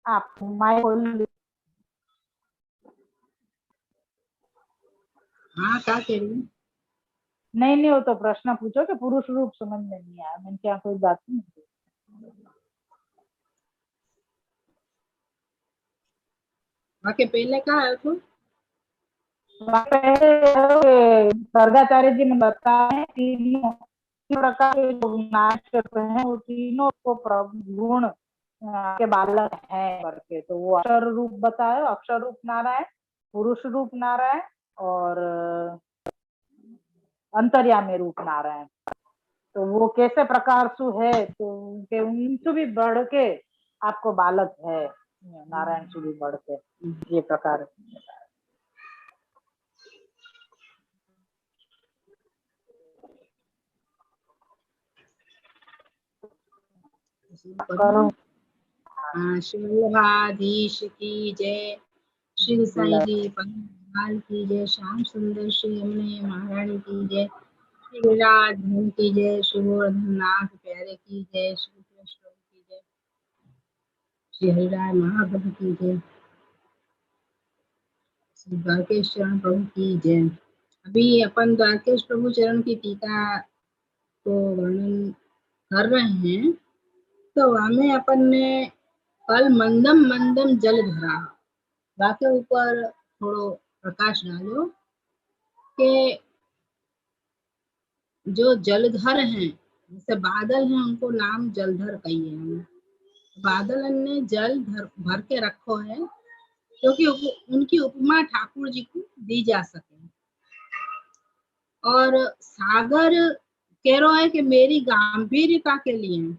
आप माइक खोल। हाँ क्या कह रही? नहीं वो तो प्रश्न पूछो कि पुरुष रूप समझ में नहीं आया। मैंने क्या कोई बात नहीं। बाकी पहले कहा है तो गर्गाचार्य जी ने बताया तीनों प्रकार के जो नाट्य हैं वो तीनों को गुण के बालक है करके। तो वो अक्षर रूप बताया, अक्षर रूप नारायण, पुरुष रूप नारायण और अंतर्यामी रूप नारायण। तो वो कैसे प्रकार सु है तो उनके उनसे भी बढ़ के आपको बालक है, नारायण से भी बढ़ के ये प्रकार। करो। शिवभाधीश की जय, शिव साई जी पाल की जय, श्याम सुंदर श्री यमुने महारानी की जय, श्री विराट धन की जय, शिववर्धन नाथ प्यारे की जय, श्री कृष्ण की जय, श्री हरिराय महाप्रभु की जय, श्री द्वारकेश चरण प्रभु की जय। अभी अपन द्वारकेश प्रभु चरण की टीका को वर्णन कर रहे हैं। तो हमें अपन ने कल मंदम मंदम जल धरा के ऊपर थोड़ो प्रकाश डालो कि जो जलधर हैं जैसे बादल हैं उनको नाम जलधर कहिए हम। बादल ने जल भर के रखो है क्योंकि उनकी उपमा ठाकुर जी को दी जा सके। और सागर कह रहा है कि मेरी गंभीरता के लिए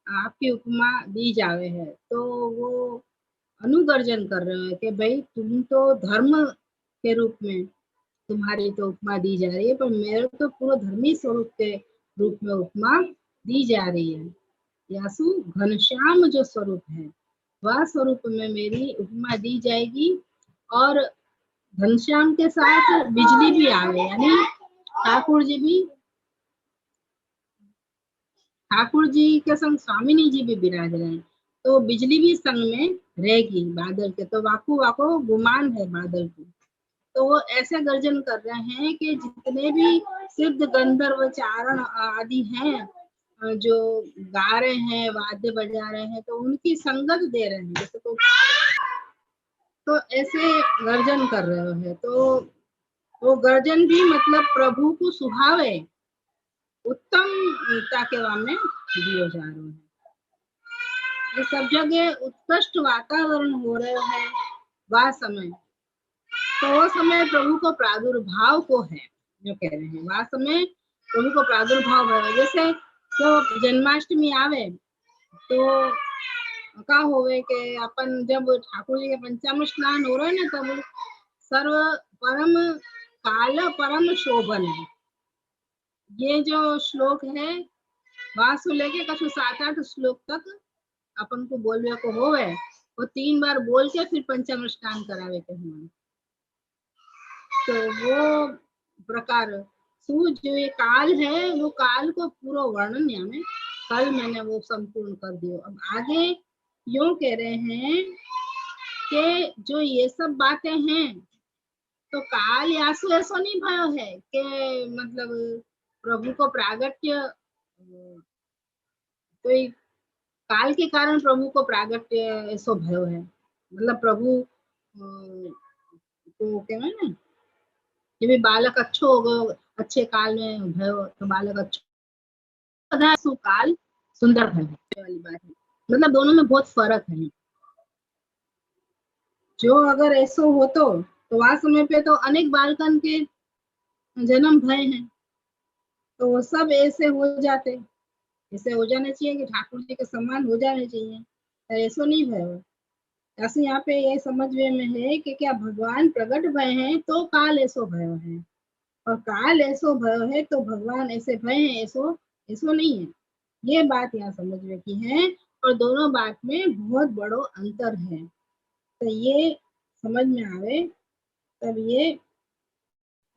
आपकी उपमा दी जावे है। तो वो अनुगर्जन कर रहे हैं कि भाई तुम तो धर्म के रूप में तुम्हारी तो उपमा दी जा रही है, पर मेरे तो पूरा धर्मी स्वरूप के रूप में उपमा दी जा रही है। यासु घनश्याम जो स्वरूप है वह स्वरूप में मेरी उपमा दी जाएगी। और घनश्याम के साथ बिजली भी आवे, यानी ठाकुर जी के संग स्वामिनी जी भी विराज रहे हैं। तो बिजली भी संग में रहेगी बादल के। तो वाको वाको गुमान है बादल की। तो वो ऐसे गर्जन कर रहे हैं कि जितने भी सिद्ध गंधर्व चारण आदि हैं जो गा रहे हैं वाद्य बजा रहे हैं तो उनकी संगत दे रहे हैं। जैसे तो ऐसे गर्जन कर रहे हैं। तो वो गर्जन भी मतलब प्रभु को सुहावे उत्तमता के में दियो जा रहे हैं। ये सब जगह उत्कृष्ट वातावरण हो रहे हैं वह समय। तो वो समय प्रभु को प्रादुर्भाव को है जो कह रहे हैं, वह समय प्रभु को प्रादुर्भाव है। जैसे तो जन्माष्टमी आवे तो का होवे कि अपन जब ठाकुर जी के पंचामृत स्नान हो रहे ना तब सर्व परम काल परम शोभन है। ये जो श्लोक है वहां से लेके कछु 7-8 श्लोक तक अपन को बोलने को होवे। वो 3 बार बोल के फिर पंचामृत स्नान करावे के हमारे। तो वो प्रकार जो ये काल है वो काल को पूरा वर्णन यहाँ में कल मैंने वो संपूर्ण कर दियो। अब आगे यूं कह रहे हैं कि जो ये सब बातें हैं तो काल यासु ऐसा नहीं भयो है कि मतलब प्रभु को प्रागट्य कोई काल के कारण प्रभु को प्रागट्य ऐसो भयो है। मतलब प्रभु को कहना ना कि बालक अच्छो होगो अच्छे काल में भयो तो बालक अच्छो काल सुंदर है वाली बात है। मतलब दोनों में बहुत फर्क है। जो अगर ऐसो हो तो वह समय पे तो अनेक बालकन के जन्म भय हैं तो वो सब ऐसे हो जाते। ऐसे हो जाने चाहिए कि ठाकुर जी के सम्मान हो जाने चाहिए, ऐसो नहीं भयो। ऐसे यहाँ पे ये समझ में है कि क्या भगवान प्रकट भय हैं तो काल ऐसो भयो है, और काल ऐसो भयो है तो भगवान ऐसे भय हैं ऐसो ऐसो नहीं है। ये बात यहाँ समझ में की है और दोनों बात में बहुत बड़ो अंतर है। तो ये समझ में आवे तब ये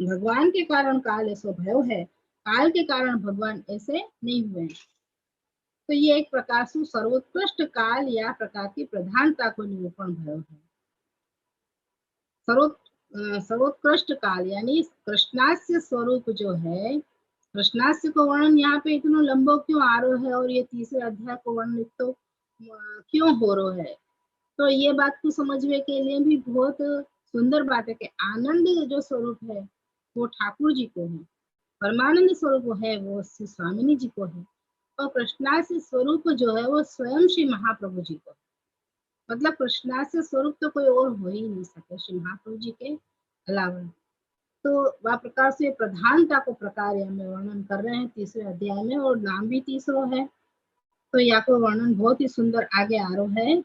भगवान के कारण काल ऐसो भयो है, काल के कारण भगवान ऐसे नहीं हुए। तो ये एक प्रकार से सर्वोत्कृष्ट काल या प्रकार की प्रधानता को निरूपण भयो है। सर्वोत्कृष्ट काल यानी कृष्णास्य स्वरूप जो है, कृष्णास्य को वर्णन यहाँ पे इतना लंबो क्यों आ रहा है और ये तीसरे अध्याय को वर्णन तो क्यों हो रहा है, तो ये बात को समझने के लिए भी बहुत सुंदर बात है कि आनंद जो स्वरूप है वो ठाकुर जी को है, परमानंद स्वरूप है वो श्री स्वामिनी जी को है, और कृष्णास्य स्वरूप जो है वो स्वयं श्री महाप्रभु जी को है। मतलब कृष्णास्य स्वरूप तो कोई और हो ही नहीं सके श्री महाप्रभु जी के अलावा। तो वह प्रकार से प्रधानता को प्रकार में वर्णन कर रहे हैं तीसरे अध्याय में, और नाम भी तीसरो है, तो यहाँ को वर्णन बहुत ही सुंदर आगे आ रहा है।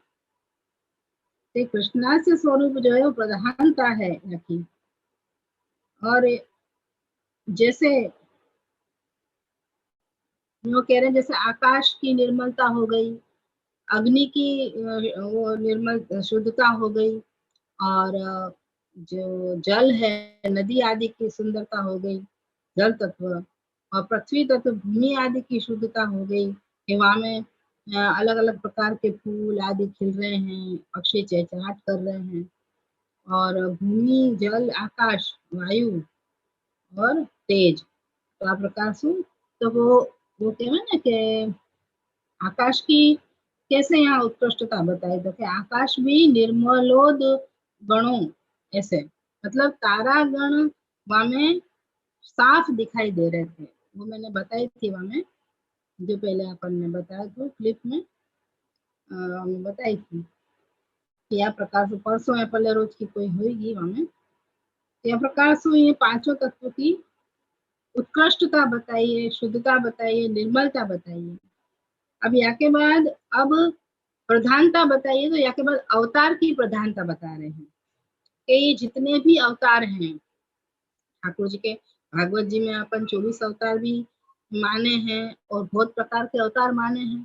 तो कृष्णास्य स्वरूप जो है वो प्रधानता है यहाँ की, और जैसे वो कह रहे हैं जैसे आकाश की निर्मलता हो गई, अग्नि की वो निर्मल शुद्धता हो गई, और जो जल है नदी आदि की सुंदरता हो गई, जल तत्व, और पृथ्वी तत्व भूमि आदि की शुद्धता हो गई कि वहां में अलग अलग प्रकार के फूल आदि खिल रहे हैं, पक्षी चहचहाट कर रहे हैं, और भूमि जल आकाश वायु और तेज, तो आप प्रकार से तो वो कहना ना कि आकाश की कैसे यहाँ उत्कृष्टता बताई, तो कि आकाश भी निर्मलोद गणों ऐसे, मतलब तारा गण वहां में साफ दिखाई दे रहे थे, वो मैंने बताई थी वहां में, जो पहले अपन ने बताया था क्लिप में हमने बताई थी कि यह प्रकार से परसों या पहले रोज की कोई होगी वहां में, यह प्रकार से ये पांचों तत्व की उत्कृष्टता बताइए, शुद्धता बताइए, निर्मलता बताइए। अब यहाँ के बाद अब प्रधानता बताइए, तो यहाँ के बाद अवतार की प्रधानता बता रहे हैं कि ये जितने भी अवतार हैं ठाकुर जी के, भागवत जी में अपन 24 अवतार भी माने हैं और बहुत प्रकार के अवतार माने हैं,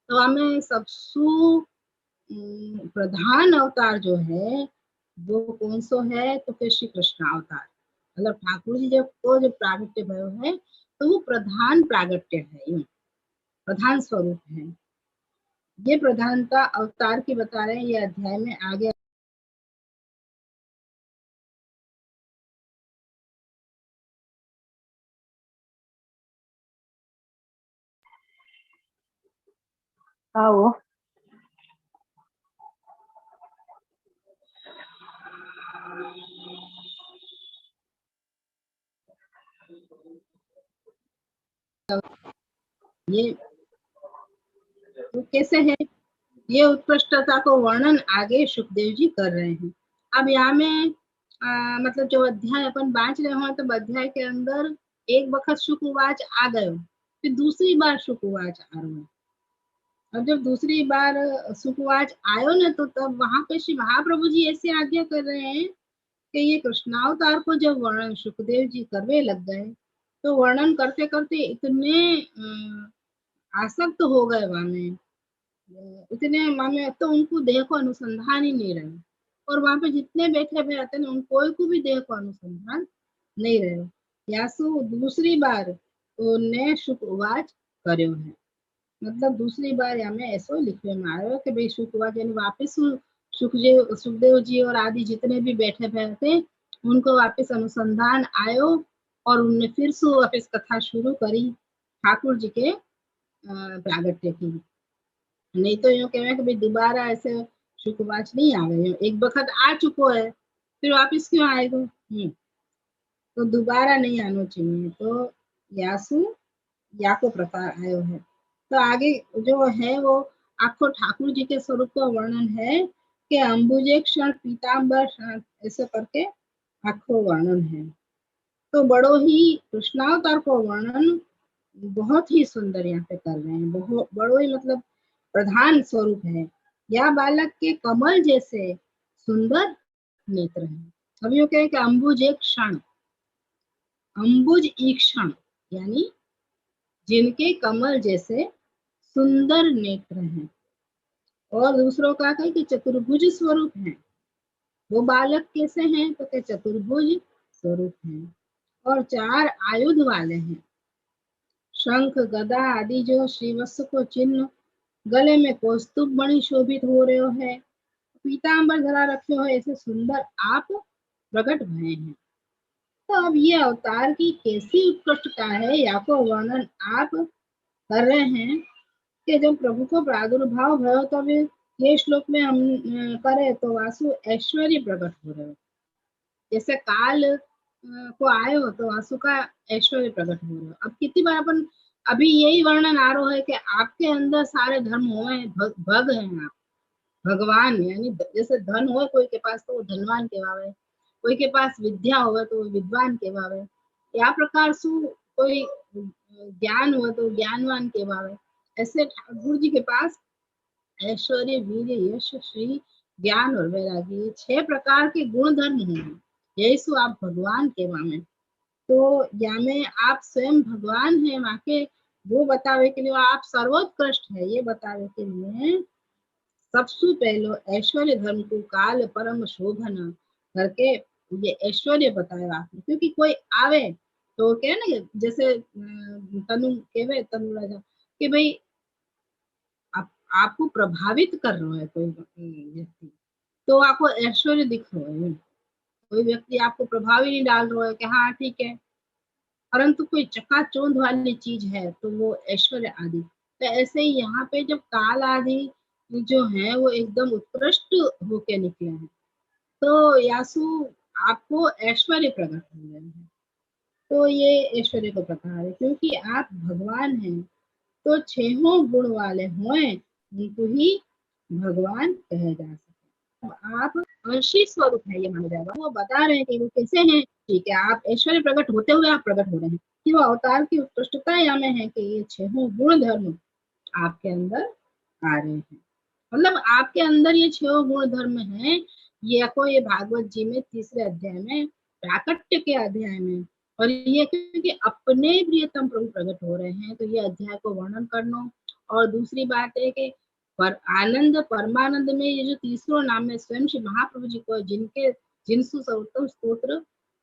तो हमें सबसे प्रधान अवतार जो है वो कौन सो है, तो फिर श्री कृष्ण अवतार, मतलब ठाकुर जी जब को जो प्रागट्य भयो है तो वो प्रधान प्रागट्य है, यूं प्रधान स्वरूप है। ये प्रधानता अवतार की बता रहे हैं ये अध्याय में आगे। वो ये तो कैसे है, ये उत्कृष्टता को वर्णन आगे सुखदेव जी कर रहे हैं। अब यहाँ में मतलब जो अध्याय अपन बांच रहे हो तो अध्याय के अंदर एक वक्त शुकवाच आ गए, फिर दूसरी बार शुकवाच आ रहा है, और जब दूसरी बार सुखवाच आयो ना तो तब वहां पे श्री महाप्रभु जी ऐसे आज्ञा कर रहे हैं कि ये कृष्णावतार को जब वर्णन सुखदेव जी करने लग गए, तो वर्णन करते करते इतने आसक्त हो गए वहां में, इतने मामे अब तो उनको देह को अनुसंधान ही नहीं रहे, और वहां पे जितने बैठे हुए आते ना उन कोई को भी देह को अनुसंधान नहीं रहे। यासु दूसरी बार उन्हें शुकवाच कर्यो है, मतलब दूसरी बार यहाँ में ऐसो लिखने में आयो कि भाई शुकवाच यानी वापिस सुखदेव जी और आदि जितने भी बैठे हुए थे उनको वापिस अनुसंधान आयो, और उनने फिर से वापिस कथा शुरू करी ठाकुर जी के प्रागट्य की। नहीं तो यूं कहे कि भाई दोबारा ऐसे शुकवाच नहीं आवे, एक वक्त आ चुको है फिर वापिस क्यों आएगा, तो दोबारा नहीं आना चाहिए, तो यासु या को प्रकार आयो है। तो आगे जो है वो आखो ठाकुर जी के स्वरूप का वर्णन है कि अंबुजे क्षण पीताम्बर ऐसे करके आखो वर्णन है। तो बड़ो ही कृष्णावतार को वर्णन बहुत ही सुंदर यहाँ पे कर रहे हैं, बहुत बड़ो ही मतलब प्रधान स्वरूप है। या बालक के कमल जैसे सुंदर नेत्र है। अब यो कहे कि अंबुज एक क्षण, अंबुज ईक्षण यानी जिनके कमल जैसे सुंदर नेत्र हैं, और दूसरों का कहे कि चतुर्भुज स्वरूप है। वो बालक कैसे हैं, तो क्या चतुर्भुज स्वरूप हैं, और चार आयुध वाले हैं, शंख गदा आदि जो श्रीवत्स को चिन्ह, गले में कौस्तुभ मणि शोभित हो रहे है, पीताम्बर धरा रखे हो, ऐसे सुंदर आप प्रकट भये हैं। तो अब ये अवतार की कैसी उत्कृष्टता है, या को वर्णन आप कर रहे हैं कि जब प्रभु को प्रादुर्भाव भयो तब ये श्लोक में हम करें तो वासु ऐश्वर्य प्रकट हो रहे हो। जैसे काल को आए हो तो वासु का ऐश्वर्य प्रकट हो रहे हो। अब कितनी बार अपन अभी यही वर्णन आ रहा है कि आपके अंदर सारे धर्म हुए, भग हैं आप, भगवान, यानी जैसे धन हो कोई के पास तो वो धनवान कहवावे, कोई के पास विद्या हो तो वो विद्वान कहवावे, या प्रकार से कोई ज्ञान हो तो ज्ञानवान कहवावे। ऐसे ठाकुर जी के पास ऐश्वर्य, वीर, यश, श्री, ज्ञान और वैरागी, ये 6 प्रकार के गुण धर्म हैं। यही सो आप भगवान कहवावे। तो या में आप स्वयं भगवान हैं, वहां के वो बतावे के लिए आप सर्वोत्कृष्ट है, ये बतावे के लिए सबसे पहले ऐश्वर्य धर्म को काल परम शोभन करके ये ऐश्वर्य बताया आपने। क्योंकि कोई आवे तो क्या ना, जैसे तनु केवे तनु राजा कि भाई आपको प्रभावित कर रहा है कोई व्यक्ति, तो आपको ऐश्वर्य दिख रहा है। कोई व्यक्ति आपको प्रभाव ही नहीं डाल रहा है कि हाँ ठीक है, परंतु कोई चकाचौंध वाली चीज है तो वो ऐश्वर्य आदि। तो ऐसे ही यहाँ पे जब काल आदि जो है वो एकदम उत्कृष्ट होके निकले हैं, तो यासु आपको ऐश्वर्य प्रकट हो गए हैं। तो ये ऐश्वर्य को प्रकार है, क्योंकि आप भगवान हैं तो 6 गुण वाले हुए उनको ही भगवान कहे जा सकते। तो आप अंशी स्वरूप है ये माना जाएगा। वो बता रहे हैं कि वो कैसे हैं, ठीक है, आप ऐश्वर्य प्रकट होते हुए आप प्रकट हो रहे हैं कि वो अवतार की उत्कृष्टता या में है कि ये 6 गुण धर्म आपके अंदर आ रहे हैं। मतलब आपके अंदर ये 6 गुण धर्म है। ये भागवत जी में 3रे अध्याय में प्राकट्य के अध्याय में, और ये क्योंकि अपने प्रियतम प्रभु प्रकट हो रहे हैं तो ये अध्याय को वर्णन करना। और दूसरी बात है कि पर आनंद परमानंद में ये जो 3रा नाम है स्वयं श्री महाप्रभु जी को, जिनके जिनसु सर्वोत्तम स्तोत्र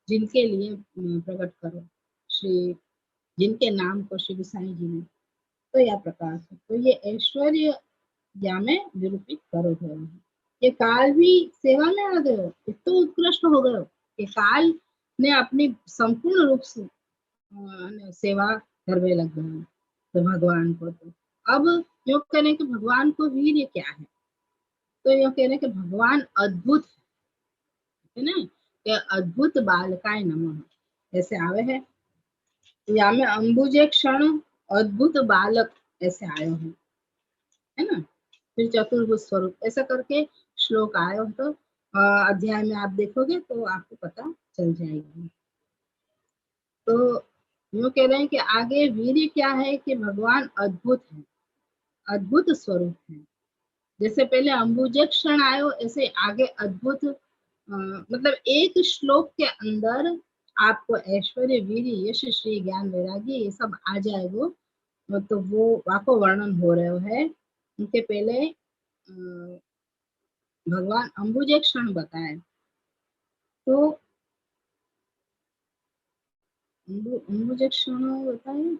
जिनके लिए प्रकट करो, श्री जिनके नाम को श्री गोसाई जी ने, तो यह प्रकाश है। तो ये ऐश्वर्य या में निरूपित करो गए हैं। ये काल भी सेवा में आ गए हो, तो उत्कृष्ट हो गए हो कि काल ने अपनी संपूर्ण रूप से सेवा करने लग गए तो भगवान को। तो अब यो कहने कि भगवान को वीर्य क्या है, तो यो कहने कि भगवान अद्भुत है ना, कि अद्भुत बालकाय नमः ऐसे आवे है। या में अंबुजे क्षण अद्भुत बालक ऐसे आयो है ना, फिर चतुर्भुज स्वरूप ऐसा करके श्लोक आयो। तो अध्याय में आप देखोगे तो आपको पता चल जाएगी। तो यूं कह रहे हैं कि आगे वीर्य क्या है कि भगवान अद्भुत है, अद्भुत स्वरूप है। जैसे पहले अंबुजे क्षण आयो, ऐसे आगे अद्भुत मतलब एक श्लोक के अंदर आपको ऐश्वर्य, वीर्य, यश, श्री, ज्ञान, वैराग्य ये सब आ जाएगा। तो वो वाको वर्णन हो रहे है। उनके पहले भगवान अंबुजे क्षण बताए, तो अंबुजे क्षण बताए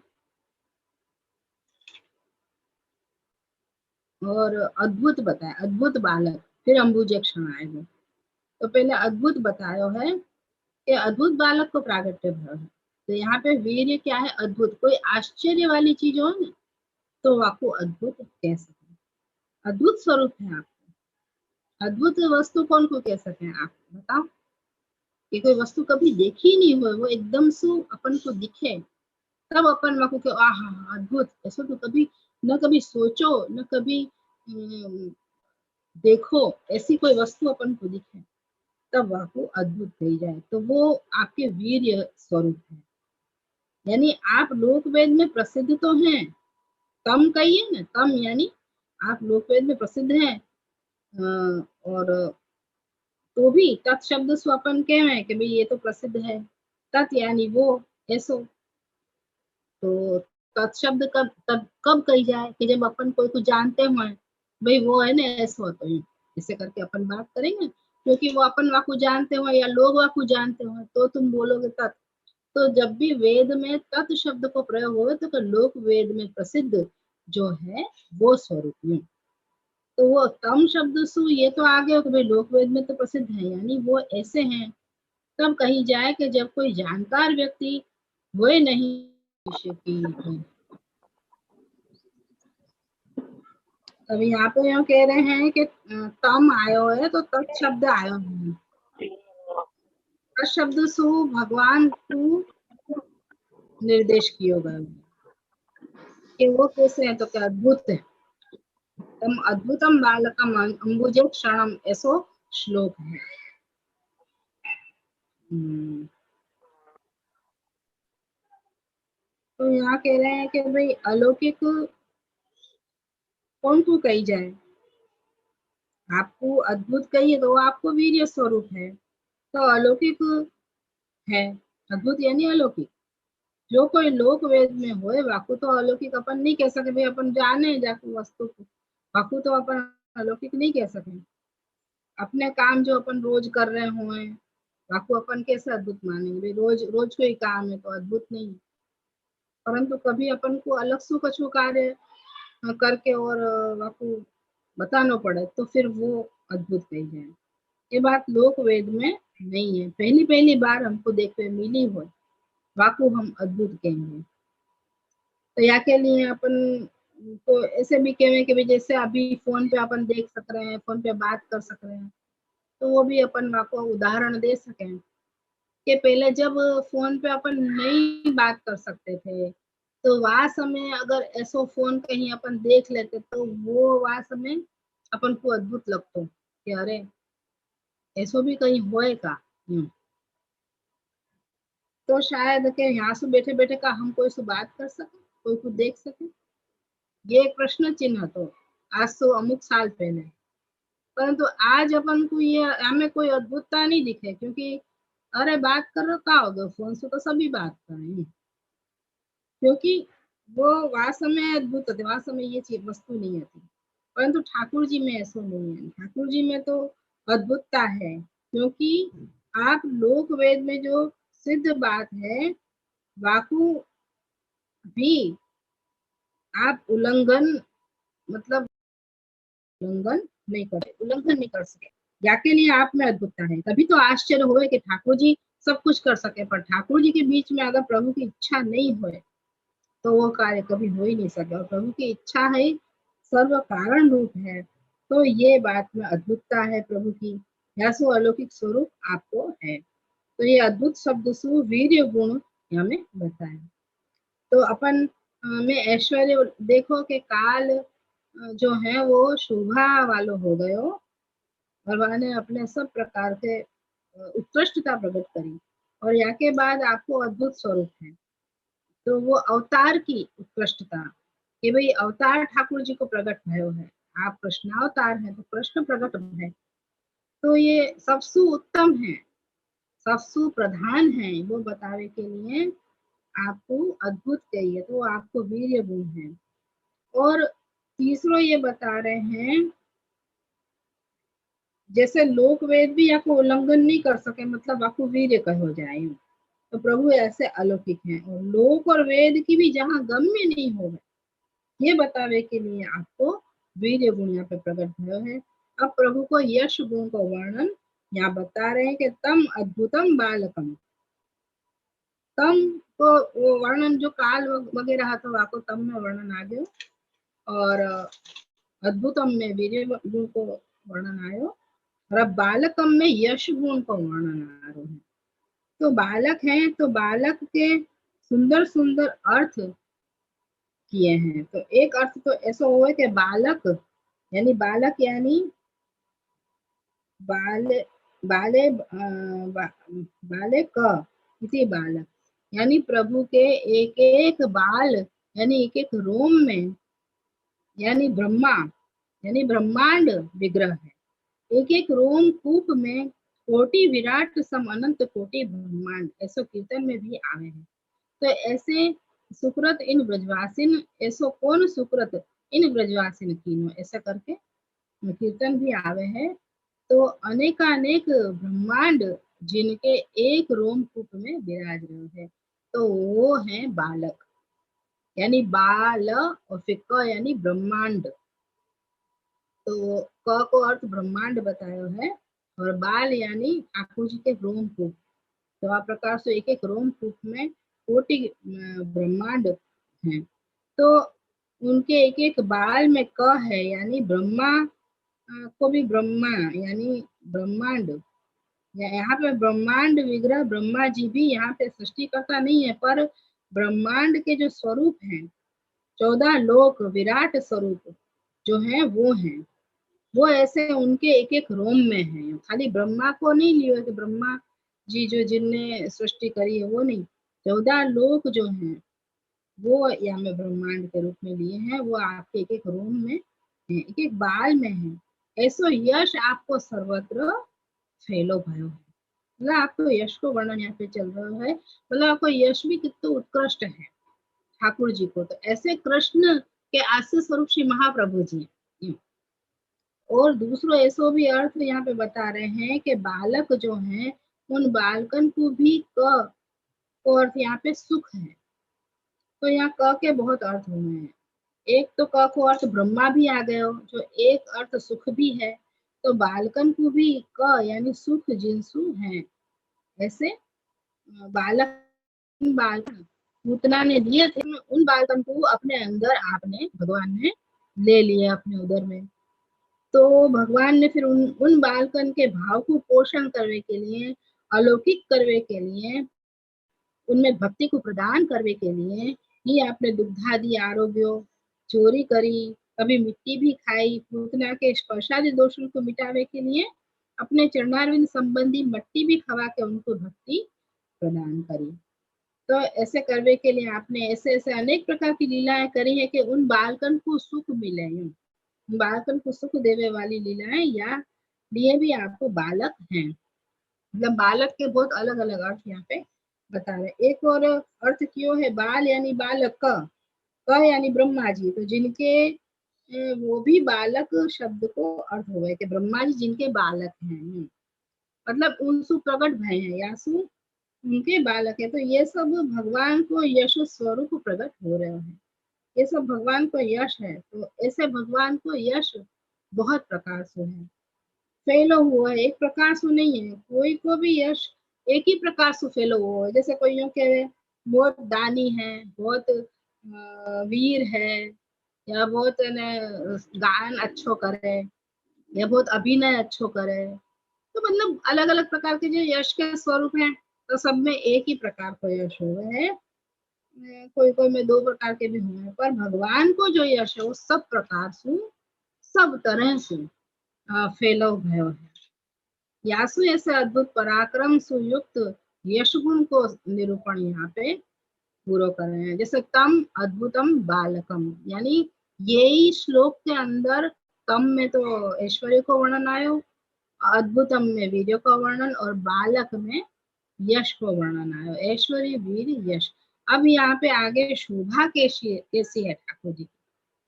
और अद्भुत बताया, अद्भुत बालक, फिर अंबुजे क्षण आएगा। तो पहले अद्भुत बतायो है कि अद्भुत बालक को प्रागट्य भयो है। तो यहाँ पे वीर्य क्या है, अद्भुत, कोई आश्चर्य वाली चीज हो ना तो आपको अद्भुत कह सके, अद्भुत स्वरूप है आपको। अद्भुत वस्तु कौन को कह सके आप बताओ, कि कोई वस्तु कभी देखी नहीं हो, वो एकदम से अपन को दिखे तब अपन वहां को आहा अद्भुत, ऐसा तो कभी न कभी सोचो न कभी देखो, ऐसी कोई वस्तु अपन को दिखे तब वह को अद्भुत कही जाए, तो वो आपके वीर्य स्वरूप है। यानी आप लोक वेद में प्रसिद्ध तो हैं, तम कहिए ना, तम यानी आप लोक वेद में प्रसिद्ध हैं, और तो भी तत्शब्द स्वपन के हैं कि भाई ये तो प्रसिद्ध है, तत् यानी वो, ऐसो। तो तत्शब्द कब तब कब कही जाए कि जब अपन कोई को जानते हुए, भाई वो है ना ऐसो, तो ऐसे करके अपन बात करेंगे, क्योंकि वो अपन वाकू जानते हो या लोग वाकू जानते हो तो तुम बोलोगे तत्। तो जब भी वेद में तत् शब्द को प्रयोग हो तो लोक वेद में प्रसिद्ध जो है वो स्वरूप यूं। तो वो तम शब्द सु ये तो आ गया कि भाई लोक वेद में तो प्रसिद्ध है, यानी वो ऐसे हैं। तब कही जाए कि जब कोई जानकार व्यक्ति हुए नहीं विषय की है। अब यहाँ पे यूं कह रहे हैं कि तम आयो है तो तत् शब्द आयो है। तत् शब्द सु भगवान को निर्देश किया गया कि वो कैसे है, तो क्या अद्भुत है। तम अद्भुतम बालकम अंबुजे क्षणम ऐसो श्लोक है। तो यहाँ कह रहे हैं कि भाई अलौकिक कौन को कही जाए, आपको अद्भुत कहिए तो आपको वीर्य स्वरूप है, तो अलौकिक है। अद्भुत यानी अलौकिक, जो कोई लोक वेद में होए वाकु तो अलौकिक अपन नहीं कह सके भाई अपन जाने जाके वस्तु को, वाकु तो अपन अलौकिक नहीं कह सके। अपने काम जो अपन रोज कर रहे हुए वाकु अपन कैसे अद्भुत मानेंगे भाई, रोज रोज कोई काम है तो अद्भुत नहीं। परंतु कभी अपन को अलग सु कछु कार्य करके और वाकु बताना पड़े तो फिर वो अद्भुत कही जाए। ये बात लोक वेद में नहीं है, पहली पहली बार हमको देखने मिली हो वाकु हम अद्भुत कहेंगे। तो या के लिए अपन तो ऐसे भी कहें कि जैसे अभी फोन पे अपन देख सक रहे हैं, फोन पे बात कर सक रहे हैं, तो वो भी अपन वाको उदाहरण दे सकें कि पहले जब फोन पे अपन नहीं बात कर सकते थे तो वह समय अगर ऐसो फोन कहीं अपन देख लेते तो वो वह समय अपन को अद्भुत लगतो कि अरे ऐसो भी कहीं होए का। तो शायद के यहाँ से बैठे बैठे का हम कोई से बात कर सके, कोई को देख सके, ये एक प्रश्न चिन्ह तो आज तो अमुक साल पहले। परंतु आज अपन को ये हमें कोई अद्भुतता नहीं दिखे, क्योंकि अरे बात कर रहे का हो गया, फोन से तो सभी बात कर रहे हैं। क्योंकि वो वह समय अद्भुत थे, वह समय ये चीज वस्तु नहीं थी। परंतु ठाकुर जी में ऐसा नहीं है, ठाकुर जी में तो अद्भुतता है। क्योंकि आप लोक वेद में जो सिद्ध बात है वाकु भी आप उल्लंघन मतलब उल्लंघन नहीं कर सके, याके लिए आप में अद्भुतता है। तभी तो आश्चर्य हुए कि ठाकुर जी सब कुछ कर सके, पर ठाकुर जी के बीच में अगर प्रभु की इच्छा नहीं होए तो वो कार्य कभी हो ही नहीं सके। और प्रभु की इच्छा है, सर्व कारण रूप है, तो ये बात में अद्भुतता है प्रभु की, या सो अलौकिक स्वरूप आपको है। तो ये अद्भुत शब्द सु वीर्य गुण हमें बताए। तो अपन में ऐश्वर्य देखो कि काल जो है वो शोभा वालो हो गयो, और वहां अपने सब प्रकार के उत्कृष्टता प्रकट करी, और या के बाद आपको अद्भुत स्वरूप है। तो वो अवतार की उत्कृष्टता कि भाई अवतार ठाकुर जी को प्रकट भयो है, आप कृष्णावतार है तो कृष्ण प्रकट है, तो ये सबसु उत्तम है, सबसु प्रधान है, वो बतावे के लिए आपको अद्भुत चाहिए, तो आपको वीर्य गुण है। और तीसरो ये बता रहे हैं जैसे लोक वेद भी आपको उल्लंघन नहीं कर सके, मतलब आपको वीर्य कहो जाए, तो प्रभु ऐसे अलौकिक हैं। और लोक और वेद की भी जहाँ गम्य नहीं हो ये बतावे के लिए आपको वीर्य गुण यहाँ पे प्रकट भयो है। अब प्रभु को यश गुण का वर्णन यहाँ बता रहे हैं कि तम अद्भुतम बालकम। तम को वो वर्णन जो काल वगैरह तो आपको तम में वर्णन आ गयो, और अद्भुतम में वीर्य गुण को वर्णन आयो, और अब बालकम में यश गुण को वर्णन आ रहा है। तो बालक है तो बालक के सुंदर सुंदर अर्थ किए हैं। तो एक अर्थ तो ऐसा हुआ कि बालक यानी बालक यानी बाले बाले बाले क इति बालक, यानी प्रभु के एक एक बाल यानी एक एक रोम में, यानी ब्रह्मा यानी ब्रह्मांड विग्रह है। एक एक रोम कूप में कोटि विराट सम अनंत कोटि ब्रह्मांड, ऐसा कीर्तन में भी आवे है। तो ऐसे सुकृत इन ब्रजवासिन, ऐसो कौन सुकृत इन ब्रजवासिन कीनो, ऐसा करके कीर्तन भी आवे है। तो अनेकानेक ब्रह्मांड जिनके एक रोमकूप में विराज रहे हैं, तो वो है बालक, यानी बाल और फिर क यानी ब्रह्मांड। तो क को अर्थ ब्रह्मांड बताया है, और बाल यानी ठाकुर जी के रोमकूप। तो आप प्रकार से एक एक रोमकूप में कोटि ब्रह्मांड है। तो उनके एक एक बाल में क है, यानी ब्रह्मा को भी ब्रह्मा यानी ब्रह्मांड। यहाँ पे ब्रह्मांड विग्रह ब्रह्मा जी भी यहाँ पे सृष्टिकर्ता नहीं है, पर ब्रह्मांड के जो स्वरूप हैं, 14 लोक विराट स्वरूप जो है वो ऐसे उनके एक एक रोम में है। खाली ब्रह्मा को नहीं लिया कि ब्रह्मा जी जो जिनने सृष्टि करी है वो नहीं, 14 लोक जो हैं वो यहाँ में ब्रह्मांड के रूप में लिए हैं। वो आपके एक एक रोम में है, एक एक बाल में है। ऐसो यश आपको सर्वत्र फैलो भयो है। मतलब आपको यश को वर्णन यहाँ पे चल रहा है, मतलब आपको यश भी कितना उत्कृष्ट है ठाकुर जी को। तो ऐसे कृष्ण के आश्रय स्वरूप श्री महाप्रभु जी हैं। और दूसरो ऐसो भी अर्थ यहाँ पे बता रहे हैं कि बालक जो हैं उन बालकन को भी क को अर्थ यहाँ पे सुख है। तो यहाँ क के बहुत अर्थ हुए हैं। एक तो क को अर्थ ब्रह्मा भी आ गए हो, जो एक अर्थ सुख भी है। तो बालकन को भी क यानी सुख जिनसु है। ऐसे बालक बालकन पूतना ने दिए थे, उन बालकन को अपने अंदर आपने भगवान ने ले लिया अपने उदर में। तो भगवान ने फिर उन बालकन के भाव को पोषण करने के लिए, अलौकिक करने के लिए, उनमें भक्ति को प्रदान करने के लिए ही आपने दुग्धादि आरोग्यो चोरी करी, कभी मिट्टी भी खाई, पूतना के स्पर्शादि दोषों को मिटाने के लिए अपने चरणारविंद संबंधी मट्टी भी खवा के उनको भक्ति प्रदान करी। तो ऐसे करने के लिए आपने ऐसे ऐसे अनेक प्रकार की लीलाएं करी है कि उन बालकन को सुख मिले। बालकन को सुख देने वाली लीलाएं या लिए भी आपको बालक हैं। मतलब बालक के बहुत अलग अलग अर्थ यहाँ पे बता रहे। एक और अर्थ क्यों है बाल यानी बालक क यानी ब्रह्मा जी, तो जिनके वो भी बालक शब्द को अर्थ हो गए कि ब्रह्मा जी जिनके बालक हैं। मतलब उनसु प्रकट भय है, यासु उनके बालक है। तो ये सब भगवान को यश स्वरूप प्रकट हो रहे हैं, ये सब भगवान को यश है। तो ऐसे भगवान को यश बहुत प्रकार से है, फैलो हुआ है, एक प्रकार से नहीं है। कोई को भी यश एक ही प्रकार से फैलो हुआ है। जैसे कोई यूं कहे बहुत दानी है, बहुत वीर है, या बहुत गान अच्छो करे, या बहुत अभिनय अच्छो करे। तो मतलब अलग अलग प्रकार के जो यश के स्वरूप हैं, तो सब में एक ही प्रकार का यश हुआ है। कोई कोई में दो प्रकार के भी हुए हैं, पर भगवान को जो यश है वो सब प्रकार से, सब तरह से फैलो भयो है। यासु ऐसे अद्भुत पराक्रम सुयुक्त यश गुण को निरूपण यहाँ पे पूरा कर रहे हैं। जैसे तम अद्भुतम बालकम, यानी यही श्लोक के अंदर तम में तो ऐश्वर्य को वर्णन आयो, अद्भुतम में वीर्य का वर्णन, और बालक में यश को वर्णन आयो, ऐश्वर्य वीर यश। अब यहाँ पे आगे शोभा कैसी है ठाकुर जी,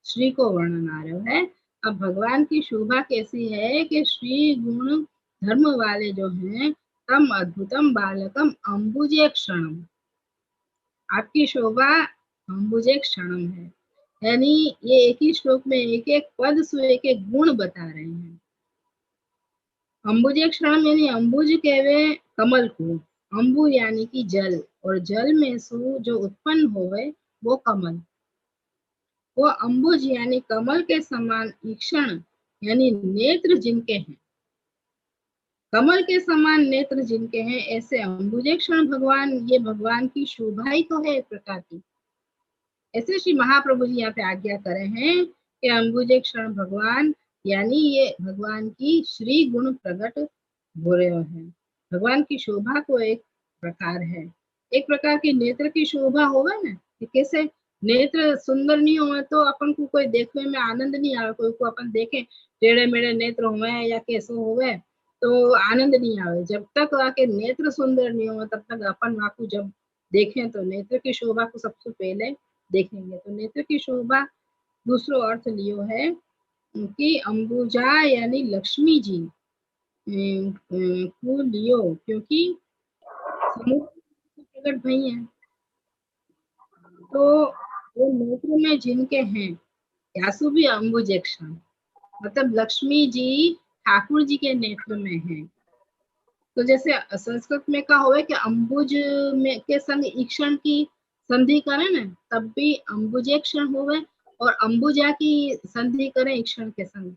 श्री को वर्णन आ रहा है। अब भगवान की शोभा कैसी है कि श्री गुण धर्म वाले जो हैं, तम अद्भुतम बालकम अंबुजे क्षणम, आपकी शोभा अंबुजे क्षणम है। यानी ये एक ही श्लोक में एक एक पद से एक एक गुण बता रहे हैं। अंबुजे क्षणम यानी अंबुज कहवे कमल को, अंबु यानी कि जल, और जल में सु जो उत्पन्न होवे वो कमल। वो अंबुज यानी कमल के समान ईक्षण यानी नेत्र जिनके हैं, कमल के समान नेत्र जिनके हैं, ऐसे अंबुजेक्षण भगवान, ये भगवान की शोभा ही तो है एक प्रकार की। ऐसे श्री महाप्रभु जी यहाँ पे आज्ञा करे हैं कि अंबुजेक्षण भगवान यानी ये भगवान की श्री गुण प्रकट हो रहे हैं। भगवान की शोभा को एक प्रकार है, एक प्रकार की नेत्र की शोभा होगा ना, कि कैसे नेत्र सुंदर नहीं हुए तो अपन को कोई देखने में आनंद नहीं आवे। कोई को अपन देखे टेढ़े मेढ़े नेत्र हुए या कैसे हुए तो आनंद नहीं आवे। जब तक आके नेत्र सुंदर नहीं हुए तब तक अपन वाकू जब देखें तो नेत्र की शोभा को सबसे पहले देखेंगे। तो नेत्र की शोभा दूसरो अर्थ लियो है कि अंबुजा यानी लक्ष्मी जी को लियो, क्योंकि समुद्र प्रकट भई है। तो वो नेत्र में जिनके हैं यासु भी अंबुज एक क्षण, मतलब लक्ष्मी जी ठाकुर जी के नेत्र में है। तो जैसे संस्कृत में कहा हुआ है कि अंबुज में के संग ईक्षण की संधि करें ना, तब भी अंबुजेक्षण होवे, और अंबुजा की संधि करें ईक्षण के संग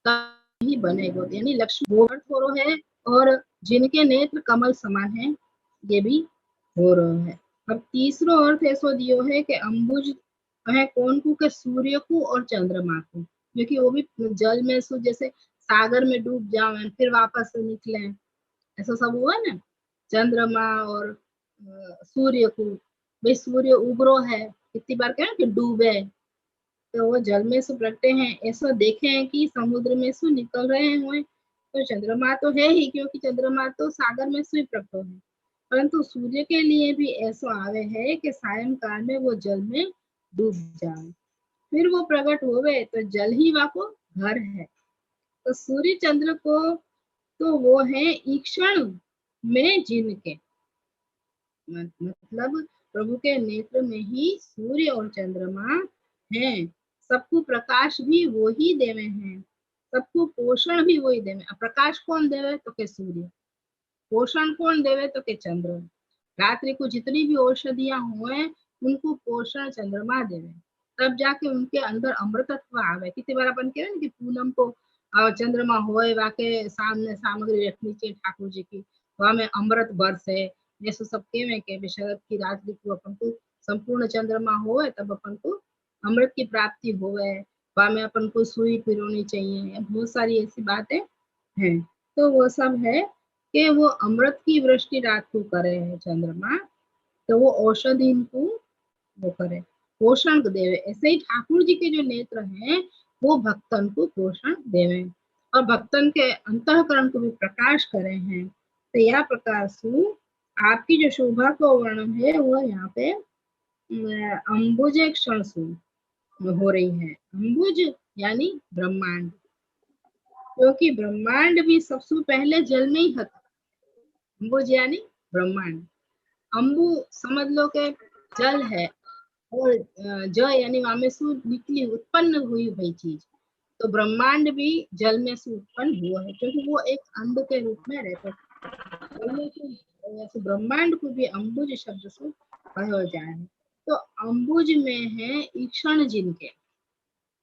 तब ही बनेगा। यानी लक्ष्मी गोबर थोरो है और जिनके नेत्र कमल समान है, ये भी हो रहा है। अब तीसरो अर्थ ऐसो दियो है कि अंबुज है कौन को, के सूर्य को और चंद्रमा को, क्योंकि वो भी जल में सु जैसे सागर में डूब जावे फिर वापस निकले, ऐसा सब हुआ ना। चंद्रमा और सूर्य को, भाई सूर्य उगरो है, कितनी बार कहें कि डूबे, तो वो जल में से प्रगटे हैं, ऐसा देखे हैं कि समुद्र में से निकल रहे हुए। तो चंद्रमा तो है ही, क्योंकि चंद्रमा तो सागर में से प्रकटो है, परंतु सूर्य के लिए भी ऐसा आवे है कि सायंकाल में वो जल में डूब जाए, फिर वो प्रकट होवे तो जल ही वाको घर है। तो सूर्य चंद्र को तो वो है ईक्षण में जिनके, मतलब प्रभु के नेत्र में ही सूर्य और चंद्रमा हैं। सबको प्रकाश भी वो ही देवे हैं, सबको पोषण भी वही देवे। अब प्रकाश कौन देवे तो के सूर्य, पोषण कौन देवे तो के चंद्र। रात्रि को जितनी भी औषधियां हुए उनको पोषण चंद्रमा देवे, तब जाके उनके अंदर अमृतत्व आवे। कितनी बार अपन कह कि पूनम को चंद्रमा होए वाके सामने सामग्री रखनी चाहिए ठाकुर जी की, वहां में अमृत बरसे, जैसे सब कहे के शरद की रात्रि को अपन को संपूर्ण चंद्रमा होए तब अपन को अमृत की प्राप्ति होवे, वहां में अपन को सुई पिरोनी चाहिए, बहुत सारी ऐसी बातें हैं। तो वो सब है कि वो अमृत की वृष्टि रात को करे है चंद्रमा, तो वो औषधि को वो करे, पोषण देवे। ऐसे ही ठाकुर जी के जो नेत्र हैं वो भक्तन को पोषण देवे और भक्तन के अंतःकरण को भी प्रकाश करे हैं। तो यह प्रकार से आपकी जो शोभा को वर्णन है वो यहाँ पे अंबुज क्षण हो रही है। अंबुज यानी ब्रह्मांड, क्योंकि ब्रह्मांड भी सबसे पहले जल में ही था। अंबुज यानी ब्रह्मांड, अंबु समझ लो के जल है, और ज यानी वहां में से निकली उत्पन्न हुई वही चीज, तो ब्रह्मांड भी जल में से उत्पन्न हुआ है, क्योंकि वो एक अंड के रूप में रहता है। ब्रह्मांड को भी अंबुज शब्द से कहा जाए है। तो अंबुज में है ईक्षण जिनके,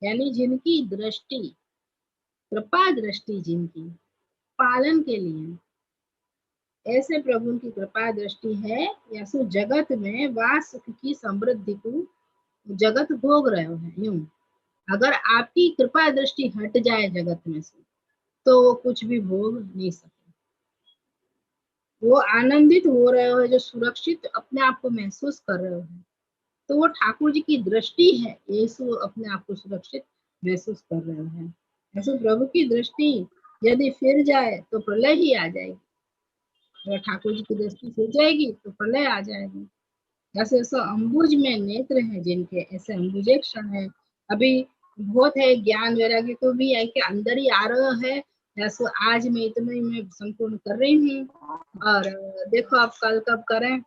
यानी जिनकी दृष्टि, कृपा दृष्टि जिनकी, पालन के लिए ऐसे प्रभु की कृपा दृष्टि है, या सो जगत में वास सुख की समृद्धि को जगत भोग रहे हैं। यूं अगर आपकी कृपा दृष्टि हट जाए जगत में से तो वो कुछ भी भोग नहीं सकते। वो आनंदित हो रहे हो, जो सुरक्षित अपने आप को महसूस कर रहे हो, तो वो ठाकुर जी की दृष्टि है, यीशु अपने आप को सुरक्षित महसूस कर रहे हैं। ऐसे प्रभु की दृष्टि यदि फिर जाए तो प्रलय ही आ जाएगी, अगर ठाकुर जी की दृष्टि फिर जाएगी तो प्रलय आ जाएगी। जैसे ऐसा अंबुज में नेत्र है जिनके, ऐसे अंबुजे क्षण है। अभी बहुत है ज्ञान वैराग्य को भी है कि अंदर ही आ रहा है। जैसे आज मैं इतना ही मैं संपूर्ण कर रही हूँ, और देखो आप कल कब करें।